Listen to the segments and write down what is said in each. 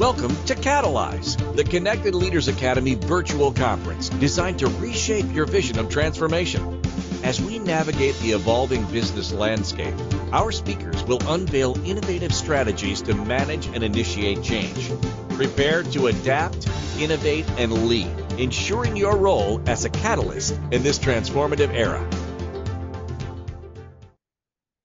Welcome to Catalyze, the Connected Leaders Academy virtual conference designed to reshape your vision of transformation. As we navigate the evolving business landscape, our speakers will unveil innovative strategies to manage and initiate change. Prepare to adapt, innovate, and lead, ensuring your role as a catalyst in this transformative era.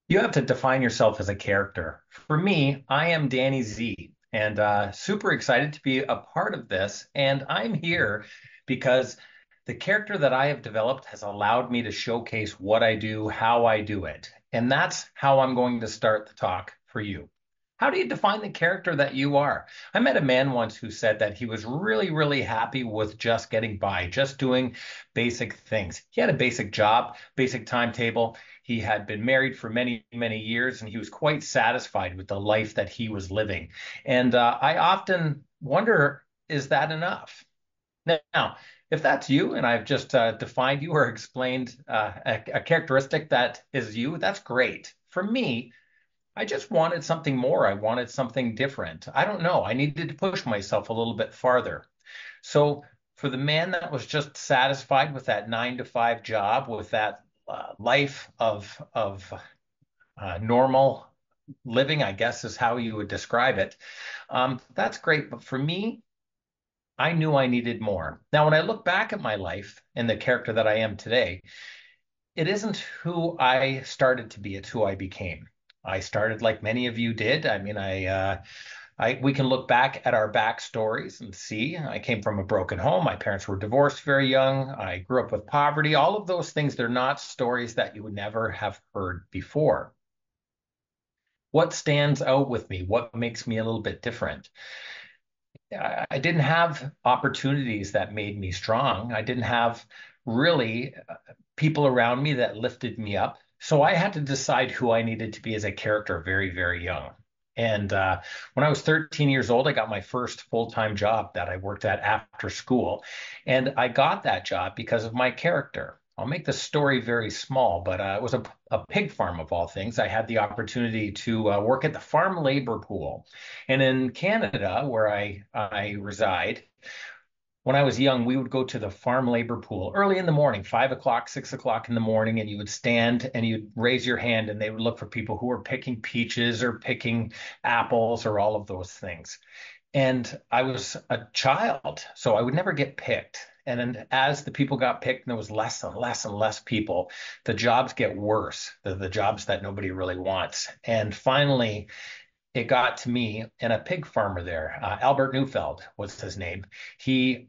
You have to define yourself as a character. For me, I am Danny Z, and super excited to be a part of this. And I'm here because the character that I have developed has allowed me to showcase what I do, how I do it. And that's how I'm going to start the talk for you. How do you define the character that you are? I met a man once who said that he was really, really happy with just getting by, just doing basic things. He had a basic job, basic timetable. He had been married for many, many years, and he was quite satisfied with the life that he was living. And I often wonder, is that enough? Now, if that's you, and I've just defined you or explained a characteristic that is you, that's great. For me, I just wanted something more. I wanted something different. I don't know. I needed to push myself a little bit farther. So for the man that was just satisfied with that 9-to-5 job, with that life of normal living, I guess is how you would describe it, that's great. But for me, I knew I needed more. Now, when I look back at my life and the character that I am today, it isn't who I started to be, it's who I became. I started like many of you did. I mean, we can look back at our backstories and see I came from a broken home. My parents were divorced very young. I grew up with poverty. All of those things, they're not stories that you would never have heard before. What stands out with me? What makes me a little bit different? I didn't have opportunities that made me strong. I didn't have really people around me that lifted me up. So I had to decide who I needed to be as a character very, very young. And when I was 13 years old, I got my first full-time job that I worked at after school. And I got that job because of my character. I'll make the story very small, but it was a pig farm of all things. I had the opportunity to work at the farm labor pool. And in Canada, where I reside, when I was young, we would go to the farm labor pool early in the morning, 5 o'clock, 6 o'clock in the morning, and you would stand and you'd raise your hand and they would look for people who were picking peaches or picking apples or all of those things. And I was a child, so I would never get picked. And then as the people got picked and there was less and less and less people, the jobs get worse, the jobs that nobody really wants. And finally, it got to me and a pig farmer there, Albert Neufeld was his name. He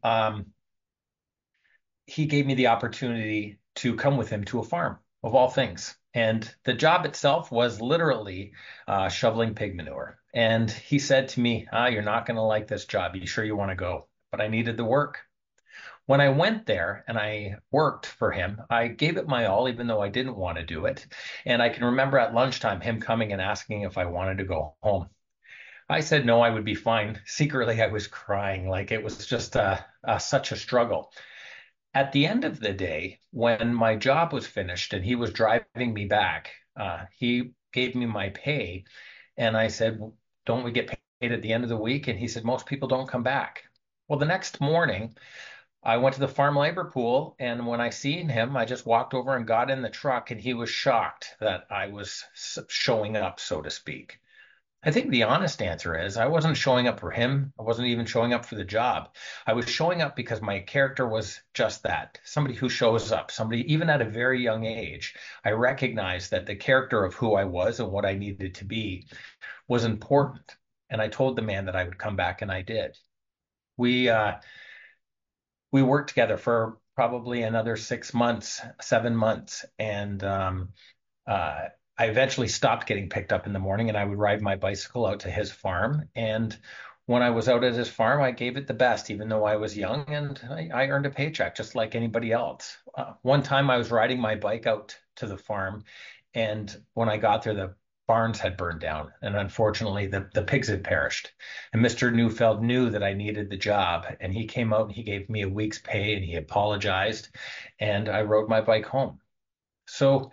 gave me the opportunity to come with him to a farm of all things. And the job itself was literally shoveling pig manure. And he said to me, you're not going to like this job. You sure you want to go? But I needed the work. When I went there and I worked for him, I gave it my all, even though I didn't want to do it. And I can remember at lunchtime him coming and asking if I wanted to go home. I said no, I would be fine. Secretly, I was crying. Like it was just such a struggle. At the end of the day, when my job was finished and he was driving me back, he gave me my pay. And I said, don't we get paid at the end of the week? And he said, most people don't come back. Well, the next morning, I went to the farm labor pool, and when I seen him, I just walked over and got in the truck, and he was shocked that I was showing up, so to speak. I think the honest answer is I wasn't showing up for him. I wasn't even showing up for the job. I was showing up because my character was just that, somebody who shows up, somebody even at a very young age. I recognized that the character of who I was and what I needed to be was important. And I told the man that I would come back, and I did. We worked together for probably another 6 months, 7 months. And I eventually stopped getting picked up in the morning and I would ride my bicycle out to his farm. And when I was out at his farm, I gave it the best, even though I was young, and I earned a paycheck just like anybody else. One time I was riding my bike out to the farm, and when I got there, the barns had burned down, and unfortunately the pigs had perished. And Mr. Neufeld knew that I needed the job, and he came out and he gave me a week's pay and he apologized, and I rode my bike home. So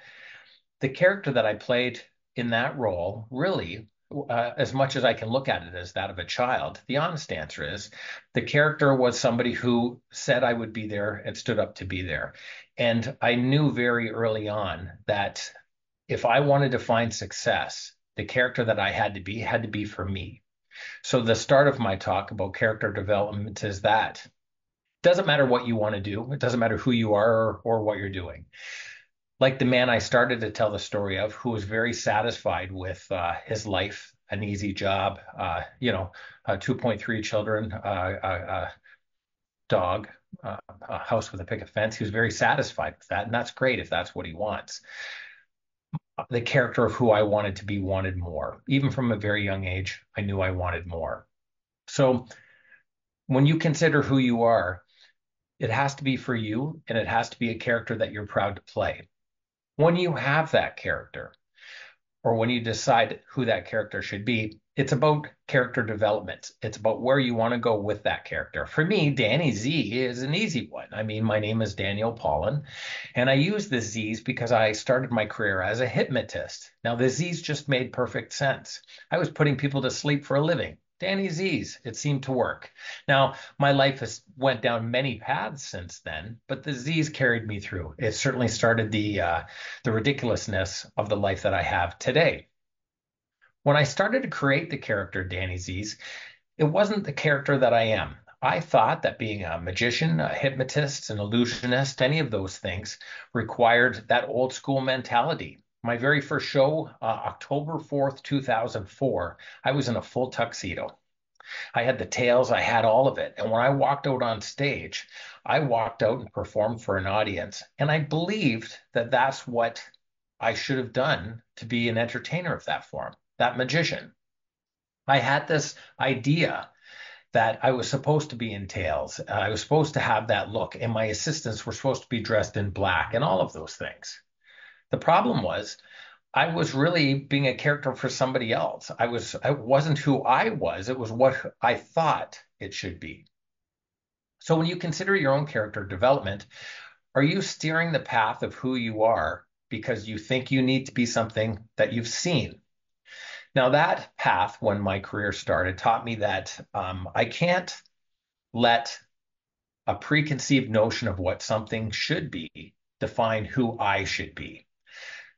the character that I played in that role really as much as I can look at it as that of a child, the honest answer is the character was somebody who said I would be there and stood up to be there. And I knew very early on that if I wanted to find success, the character that I had to be for me. So the start of my talk about character development is that it doesn't matter what you want to do. It doesn't matter who you are or what you're doing. Like the man I started to tell the story of, who was very satisfied with his life, an easy job, 2.3 children, dog, a house with a picket fence. He was very satisfied with that, and that's great if that's what he wants. The character of who I wanted to be wanted more. Even from a very young age, I knew I wanted more. So when you consider who you are, it has to be for you, and it has to be a character that you're proud to play. When you have that character, or when you decide who that character should be, it's about character development. It's about where you want to go with that character. For me, Danny Z is an easy one. I mean, my name is Daniel Paulin, and I use the Z's because I started my career as a hypnotist. Now, the Z's just made perfect sense. I was putting people to sleep for a living. Danny Z's, it seemed to work. Now, my life has went down many paths since then, but the Z's carried me through. It certainly started the ridiculousness of the life that I have today. When I started to create the character Danny Z's, it wasn't the character that I am. I thought that being a magician, a hypnotist, an illusionist, any of those things required that old school mentality. My very first show, October 4th, 2004, I was in a full tuxedo. I had the tails, I had all of it. And when I walked out on stage, I walked out and performed for an audience. And I believed that that's what I should have done to be an entertainer of that form, that magician. I had this idea that I was supposed to be in tails. I was supposed to have that look, and my assistants were supposed to be dressed in black and all of those things. The problem was I was really being a character for somebody else. I wasn't who I was. It was what I thought it should be. So when you consider your own character development, are you steering the path of who you are because you think you need to be something that you've seen? Now that path, when my career started, taught me that I can't let a preconceived notion of what something should be define who I should be.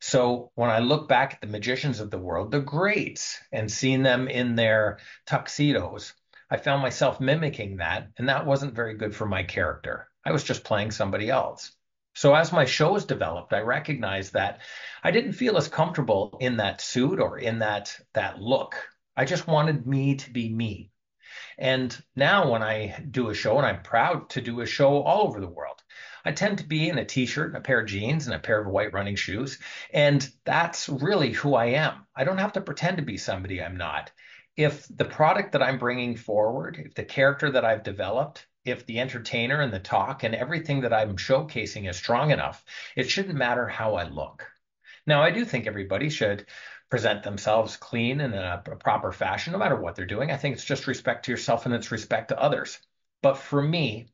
So when I look back at the magicians of the world, the greats, and seeing them in their tuxedos, I found myself mimicking that, and that wasn't very good for my character. I was just playing somebody else. So as my shows developed, I recognized that I didn't feel as comfortable in that suit or in that look. I just wanted me to be me. And now when I do a show, and I'm proud to do a show all over the world, I tend to be in a t-shirt, a pair of jeans, and a pair of white running shoes. And that's really who I am. I don't have to pretend to be somebody I'm not. If the product that I'm bringing forward, if the character that I've developed, if the entertainer and the talk and everything that I'm showcasing is strong enough, it shouldn't matter how I look. Now, I do think everybody should present themselves clean in a proper fashion, no matter what they're doing. I think it's just respect to yourself and it's respect to others. But for me,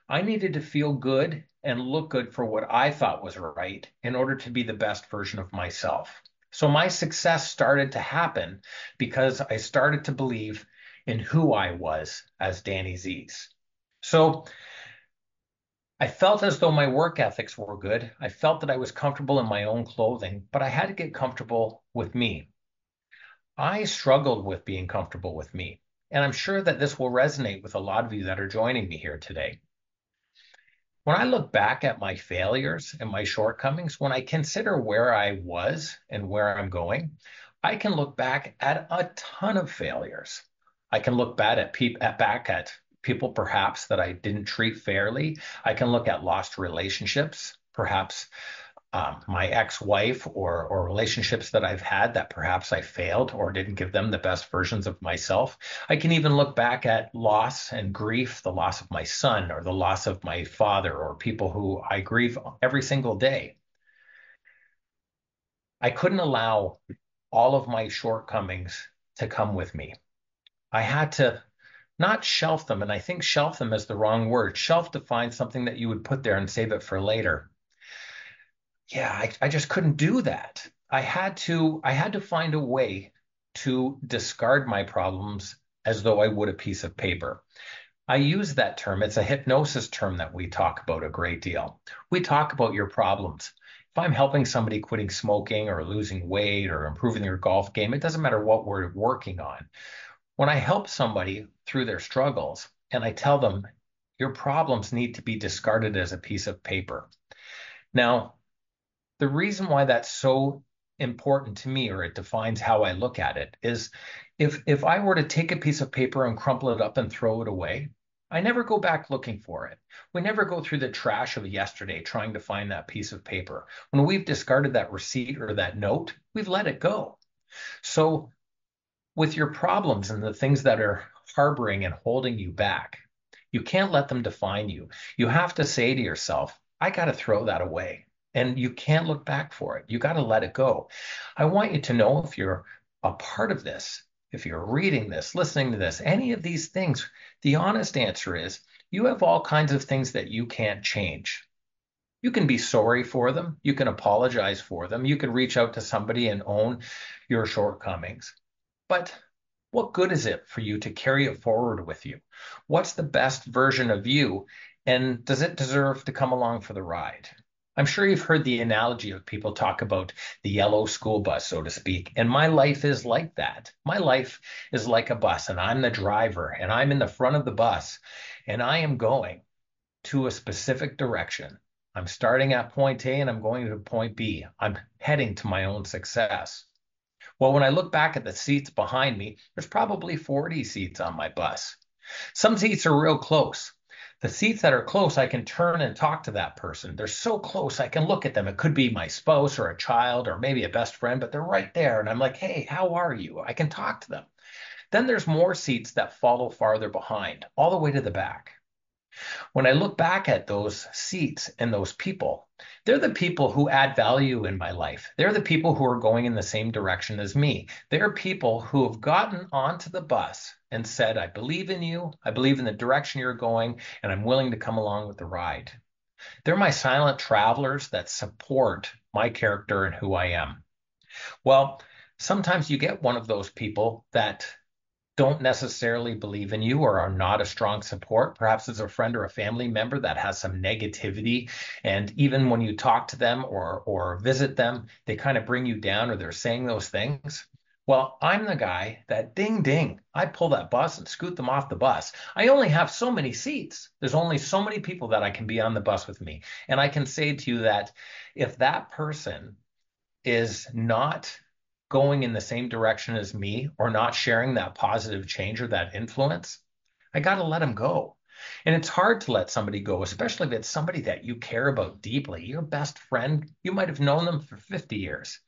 I needed to feel good and look good for what I thought was right in order to be the best version of myself. So my success started to happen because I started to believe in who I was as Danny Z's. So I felt as though my work ethics were good. I felt that I was comfortable in my own clothing, but I had to get comfortable with me. I struggled with being comfortable with me, and I'm sure that this will resonate with a lot of you that are joining me here today. When I look back at my failures and my shortcomings, when I consider where I was and where I'm going, I can look back at a ton of failures. I can look back at people perhaps that I didn't treat fairly. I can look at lost relationships, perhaps my ex-wife or relationships that I've had that perhaps I failed or didn't give them the best versions of myself. I can even look back at loss and grief, the loss of my son or the loss of my father or people who I grieve every single day. I couldn't allow all of my shortcomings to come with me. I had to not shelf them, and I think shelf them is the wrong word. Shelf defines something that you would put there and save it for later. Yeah, I just couldn't do that. I had to find a way to discard my problems as though I would a piece of paper. I use that term. It's a hypnosis term that we talk about a great deal. We talk about your problems. If I'm helping somebody quitting smoking or losing weight or improving their golf game, it doesn't matter what we're working on. When I help somebody through their struggles and I tell them, your problems need to be discarded as a piece of paper. Now, the reason why that's so important to me, or it defines how I look at it, is if I were to take a piece of paper and crumple it up and throw it away, I never go back looking for it. We never go through the trash of yesterday trying to find that piece of paper. When we've discarded that receipt or that note, we've let it go. So with your problems and the things that are harboring and holding you back, you can't let them define you. You have to say to yourself, I got to throw that away. And you can't look back for it. You got to let it go. I want you to know, if you're a part of this, if you're reading this, listening to this, any of these things, the honest answer is you have all kinds of things that you can't change. You can be sorry for them. You can apologize for them. You can reach out to somebody and own your shortcomings. But what good is it for you to carry it forward with you? What's the best version of you? And does it deserve to come along for the ride? I'm sure you've heard the analogy of people talk about the yellow school bus, so to speak. And my life is like that. My life is like a bus, and I'm the driver, and I'm in the front of the bus, and I am going to a specific direction. I'm starting at point A and I'm going to point B. I'm heading to my own success. Well, when I look back at the seats behind me, there's probably 40 seats on my bus. Some seats are real close. The seats that are close, I can turn and talk to that person. They're so close, I can look at them. It could be my spouse or a child or maybe a best friend, but they're right there. And I'm like, hey, how are you? I can talk to them. Then there's more seats that follow farther behind, all the way to the back. When I look back at those seats and those people, they're the people who add value in my life. They're the people who are going in the same direction as me. They're people who have gotten onto the bus and said, I believe in you, I believe in the direction you're going, and I'm willing to come along with the ride. They're my silent travelers that support my character and who I am. Well, sometimes you get one of those people that don't necessarily believe in you or are not a strong support. Perhaps it's a friend or a family member that has some negativity. And even when you talk to them or visit them, they kind of bring you down or they're saying those things. Well, I'm the guy that ding, ding, I pull that bus and scoot them off the bus. I only have so many seats. There's only so many people that I can be on the bus with me. And I can say to you that if that person is not going in the same direction as me or not sharing that positive change or that influence, I got to let them go. And it's hard to let somebody go, especially if it's somebody that you care about deeply. Your best friend, you might have known them for 50 years.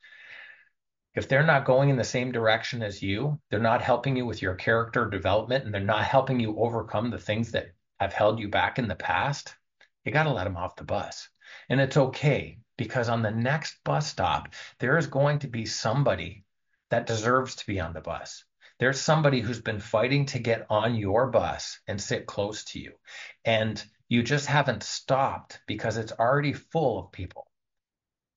If they're not going in the same direction as you, they're not helping you with your character development, and they're not helping you overcome the things that have held you back in the past, you got to let them off the bus. And it's okay, because on the next bus stop, there is going to be somebody that deserves to be on the bus. There's somebody who's been fighting to get on your bus and sit close to you. And you just haven't stopped because it's already full of people.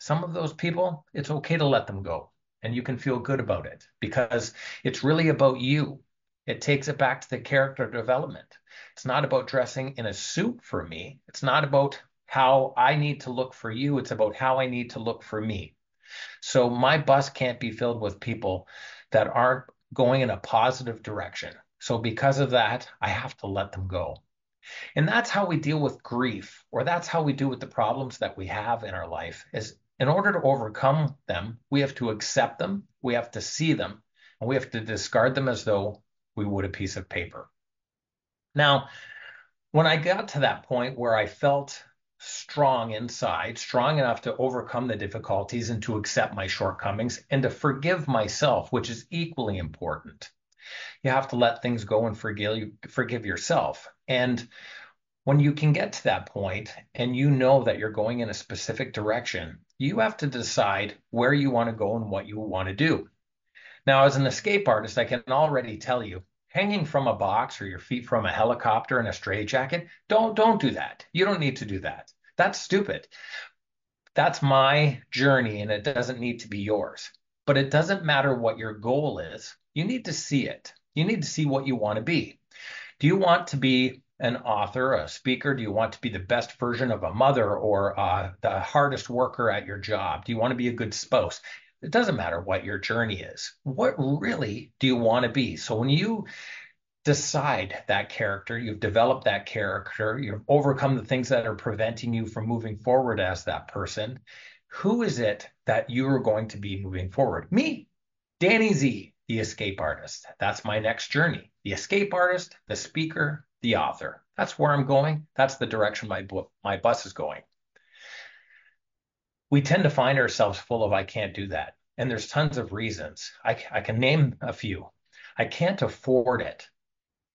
Some of those people, it's okay to let them go. And you can feel good about it because it's really about you. It takes it back to the character development. It's not about dressing in a suit for me. It's not about how I need to look for you. It's about how I need to look for me. So my bus can't be filled with people that aren't going in a positive direction. So because of that, I have to let them go. And that's how we deal with grief, or that's how we deal with the problems that we have in our life. Is in order to overcome them, we have to accept them, we have to see them, and we have to discard them as though we would a piece of paper. Now, when I got to that point where I felt strong inside, strong enough to overcome the difficulties and to accept my shortcomings and to forgive myself, which is equally important. You have to let things go and forgive yourself. And when you can get to that point and you know that you're going in a specific direction, you have to decide where you want to go and what you want to do. Now, as an escape artist, I can already tell you, hanging from a box or your feet from a helicopter in a straitjacket, don't do that. You don't need to do that. That's stupid. That's my journey and it doesn't need to be yours. But it doesn't matter what your goal is. You need to see it. You need to see what you want to be. Do you want to be an author, a speaker? Do you want to be the best version of a mother or the hardest worker at your job? Do you want to be a good spouse? It doesn't matter what your journey is. What really do you want to be? So when you decide that character, you've developed that character, you've overcome the things that are preventing you from moving forward as that person, who is it that you are going to be moving forward? Me, Danny Z, the escape artist. That's my next journey. The escape artist, the speaker, the author. That's where I'm going. That's the direction my bus is going. We tend to find ourselves full of, I can't do that. And there's tons of reasons. I can name a few. I can't afford it.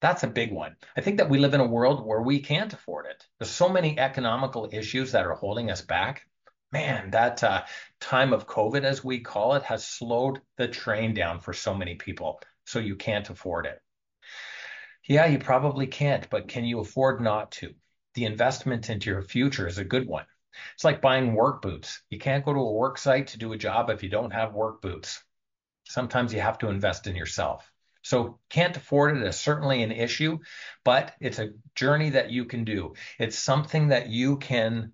That's a big one. I think that we live in a world where we can't afford it. There's so many economical issues that are holding us back. Man, that time of COVID, as we call it, has slowed the train down for so many people. So you can't afford it. Yeah, you probably can't, but can you afford not to? The investment into your future is a good one. It's like buying work boots. You can't go to a work site to do a job if you don't have work boots. Sometimes you have to invest in yourself. So can't afford it is certainly an issue, but it's a journey that you can do. It's something that you can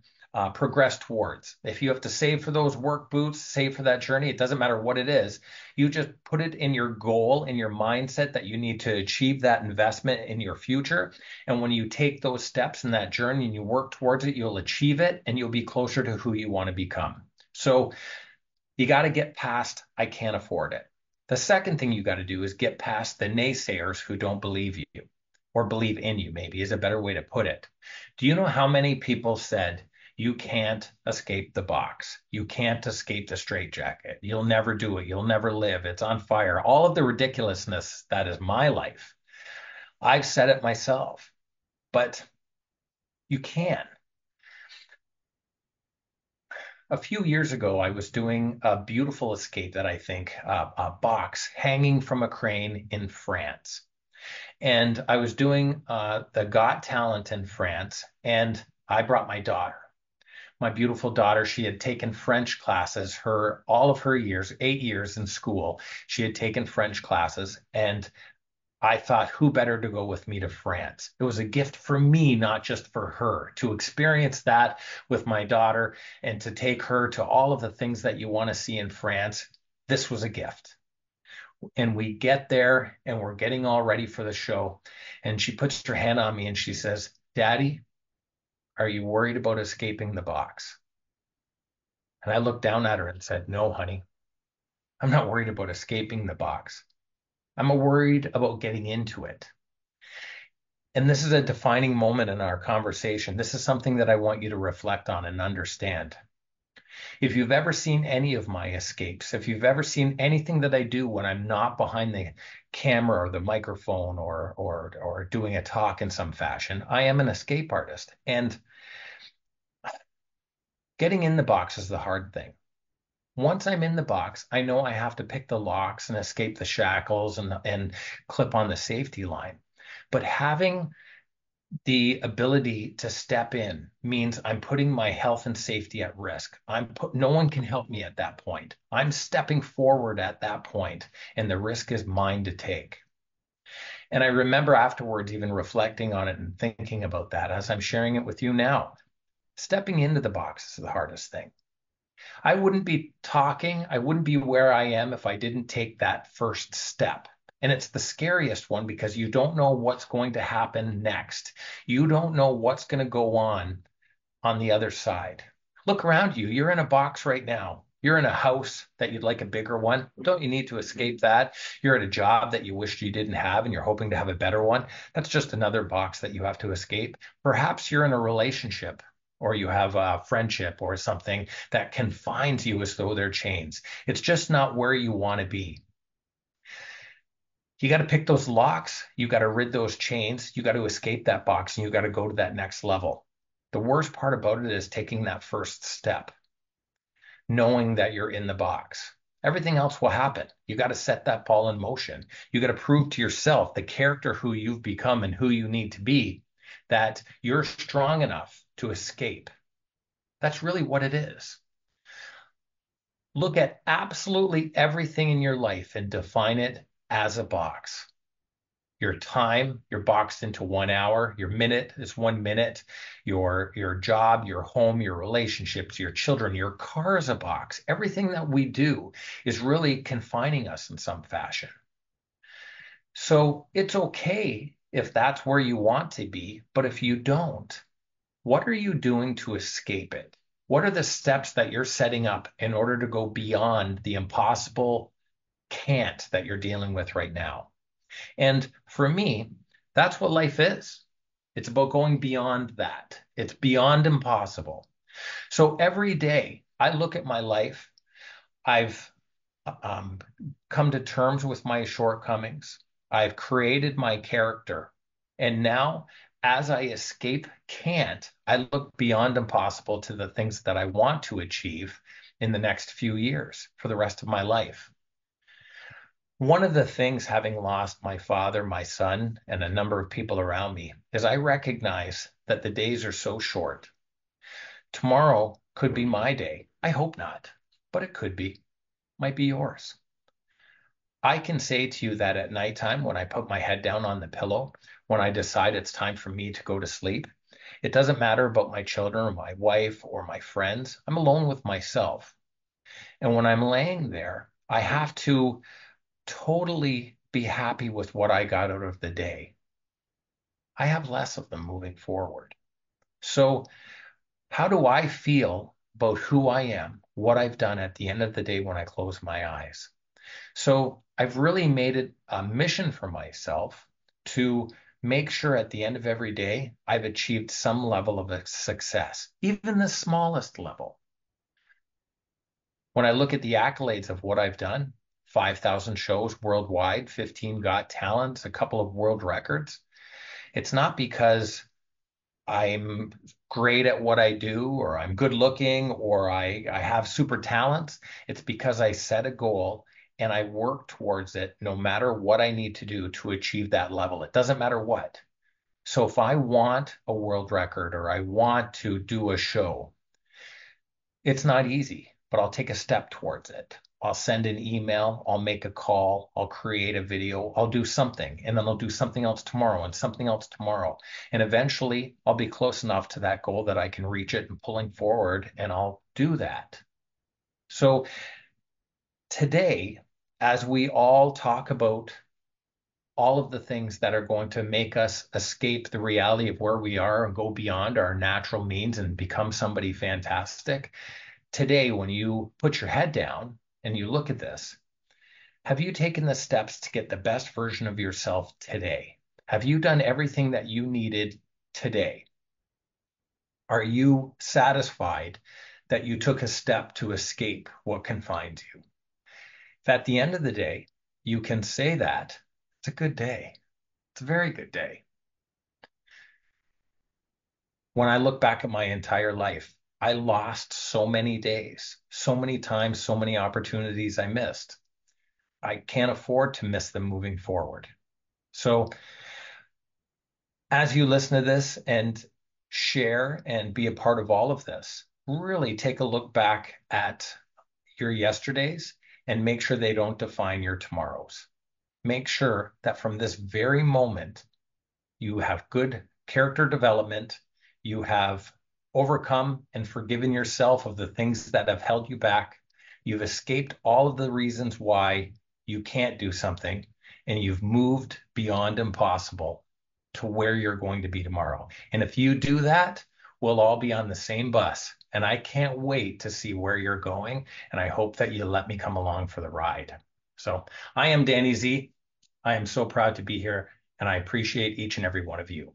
progress towards. If you have to save for those work boots, save for that journey, it doesn't matter what it is. You just put it in your goal, in your mindset that you need to achieve that investment in your future. And when you take those steps in that journey and you work towards it, you'll achieve it and you'll be closer to who you want to become. So you got to get past, I can't afford it. The second thing you got to do is get past the naysayers who don't believe you or believe in you, maybe is a better way to put it. Do you know how many people said, you can't escape the box. You can't escape the straitjacket. You'll never do it. You'll never live. It's on fire. All of the ridiculousness that is my life. I've said it myself, but you can. A few years ago, I was doing a beautiful escape that I think a box hanging from a crane in France. And I was doing the Got Talent in France, and I brought my daughter. My beautiful daughter, she had taken French classes all of her years, 8 years in school. She had taken French classes, and I thought, who better to go with me to France? It was a gift for me, not just for her, to experience that with my daughter and to take her to all of the things that you want to see in France. This was a gift. And we get there and we're getting all ready for the show. And she puts her hand on me and she says, Daddy, are you worried about escaping the box? And I looked down at her and said, no, honey, I'm not worried about escaping the box. I'm worried about getting into it. And this is a defining moment in our conversation. This is something that I want you to reflect on and understand. If you've ever seen any of my escapes, if you've ever seen anything that I do when I'm not behind the camera or the microphone or doing a talk in some fashion, I am an escape artist. And getting in the box is the hard thing. Once I'm in the box, I know I have to pick the locks and escape the shackles and clip on the safety line. But having the ability to step in means I'm putting my health and safety at risk. No one can help me at that point. I'm stepping forward at that point, and the risk is mine to take. And I remember afterwards even reflecting on it and thinking about that as I'm sharing it with you now. Stepping into the box is the hardest thing. I wouldn't be talking, I wouldn't be where I am if I didn't take that first step. And it's the scariest one because you don't know what's going to happen next. You don't know what's going to go on the other side. Look around you. You're in a box right now. You're in a house that you'd like a bigger one. Don't you need to escape that? You're at a job that you wished you didn't have and you're hoping to have a better one. That's just another box that you have to escape. Perhaps you're in a relationship or you have a friendship or something that confines you as though they're chains. It's just not where you want to be. You got to pick those locks. You got to rid those chains. You got to escape that box and you got to go to that next level. The worst part about it is taking that first step, knowing that you're in the box. Everything else will happen. You got to set that ball in motion. You got to prove to yourself, the character who you've become and who you need to be, that you're strong enough to escape. That's really what it is. Look at absolutely everything in your life and define it as a box. Your time, you're boxed into 1 hour. Your minute is 1 minute. Your job, your home, your relationships, your children, your car is a box. Everything that we do is really confining us in some fashion. So it's okay if that's where you want to be, but if you don't, what are you doing to escape it? What are the steps that you're setting up in order to go beyond the impossible can't that you're dealing with right now? And for me, that's what life is. It's about going beyond that. It's beyond impossible. So every day I look at my life, I've come to terms with my shortcomings. I've created my character. And now, as I escape can't, I look beyond impossible to the things that I want to achieve in the next few years for the rest of my life. One of the things, having lost my father, my son, and a number of people around me, is I recognize that the days are so short. Tomorrow could be my day. I hope not, but it could be. Might be yours. I can say to you that at nighttime, when I put my head down on the pillow, when I decide it's time for me to go to sleep, it doesn't matter about my children or my wife or my friends. I'm alone with myself. And when I'm laying there, I have to totally be happy with what I got out of the day. I have less of them moving forward. So how do I feel about who I am, what I've done at the end of the day when I close my eyes? So I've really made it a mission for myself to make sure at the end of every day, I've achieved some level of a success, even the smallest level. When I look at the accolades of what I've done, 5,000 shows worldwide, 15 Got Talents, a couple of world records, it's not because I'm great at what I do, or I'm good looking, or I have super talents. It's because I set a goal and I work towards it no matter what I need to do to achieve that level. It doesn't matter what. So if I want a world record or I want to do a show, it's not easy, but I'll take a step towards it. I'll send an email, I'll make a call, I'll create a video, I'll do something, and then I'll do something else tomorrow and something else tomorrow. And eventually I'll be close enough to that goal that I can reach it and pulling forward, and I'll do that. So today, as we all talk about all of the things that are going to make us escape the reality of where we are and go beyond our natural means and become somebody fantastic, today, when you put your head down and you look at this, have you taken the steps to get the best version of yourself today? Have you done everything that you needed today? Are you satisfied that you took a step to escape what confines you? If at the end of the day, you can say that, it's a good day. It's a very good day. When I look back at my entire life, I lost so many days, so many times, so many opportunities I missed. I can't afford to miss them moving forward. So as you listen to this and share and be a part of all of this, really take a look back at your yesterdays and make sure they don't define your tomorrows. Make sure that from this very moment, you have good character development, you have overcome and forgiven yourself of the things that have held you back. You've escaped all of the reasons why you can't do something, and you've moved beyond impossible to where you're going to be tomorrow. And if you do that, we'll all be on the same bus. And I can't wait to see where you're going. And I hope that you let me come along for the ride. So I am Danny Z. I am so proud to be here, and I appreciate each and every one of you.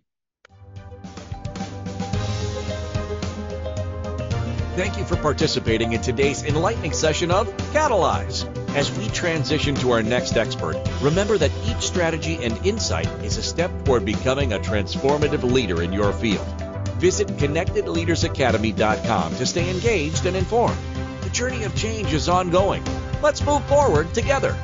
Thank you for participating in today's enlightening session of Catalyze. As we transition to our next expert, remember that each strategy and insight is a step toward becoming a transformative leader in your field. Visit connectedleadersacademy.com to stay engaged and informed. The journey of change is ongoing. Let's move forward together.